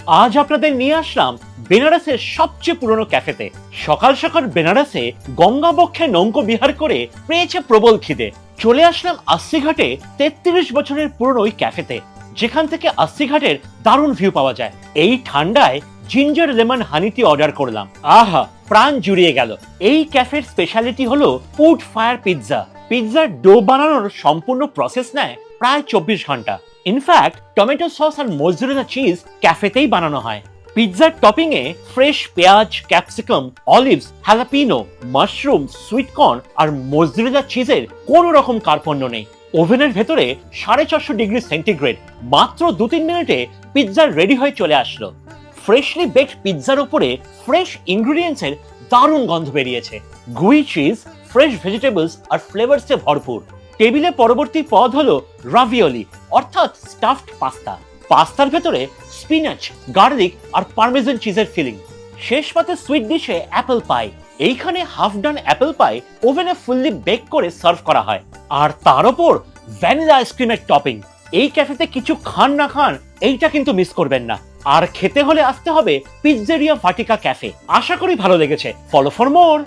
আজ আপনাদের নিয়ে আসলাম বেনারসের সবচেয়ে পুরনো ক্যাফেতে। সকাল সকাল বেনারসে গঙ্গা বক্ষে নৌকো বিহার করে পেয়েছে প্রবল খিদে। চলে আসলাম আস্সিঘাটে 33 বছরের পুরনো ওই ক্যাফেতে, যেখান থেকে আস্সিঘাটের দারুণ ভিউ পাওয়া যায়। এই ঠান্ডায় ginger lemon honey tea order করলাম। আহা, প্রাণ জুড়িয়ে গেল। এই ক্যাফের স্পেশালিটি হলো উড ফায়ার পিৎজা। পিৎজার ডো বানানোর সম্পূর্ণ প্রসেস নেয় প্রায় 24 ঘন্টা। ইনফ্যাক্ট টমেটো সস আর মোজরেলা চিজ ক্যাফেতেই বানানো হয়। পিৎজার টপিং এ ফ্রেশ পেঁয়াজ, capsicum, olives, jalapeno, mushroom, sweet corn আর মোজরেলা চিজের কোনো রকম কার্পণ্য নেই। ওভেনের ভেতরে 450 ডিগ্রি সেন্টিগ্রেড মাত্র 2-3 মিনিটে পিৎজা রেডি হয়ে চলে আসলো। ফ্রেশলি বেকড পিৎজার উপরে ফ্রেশ ইনগ্রিডিয়েন্টসের দারুণ গন্ধ বেরিয়েছে। গুই চিজ, ফ্রেশ ভেজিটেবলস আর ফ্লেভারসে ভরপুর। টেবিলে পরবর্তী পদ হলো রাভিওলি, অর্থাৎ স্টাফড পাস্তা। পাস্তার ভেতরে স্পিনাচ, গার্লিক আর পার্মেজান চিজের ফিলিং। শেষ পাতে সুইট ডিশে অ্যাপেল পাই। এইখানে হাফ ডান অ্যাপেল পাই ওভেনে ফুললি বেক করে সার্ভ করা হয়, আর তার ওপর ভ্যানিলা আইসক্রিমের টপিং। এই ক্যাফেতে কিছু খান না খান, এইটা কিন্তু মিস করবেন না। আর খেতে হলে আসতে হবে পিৎজেরিয়া ভাটিকা ক্যাফে। আশা করি ভালো লেগেছে। Follow for more.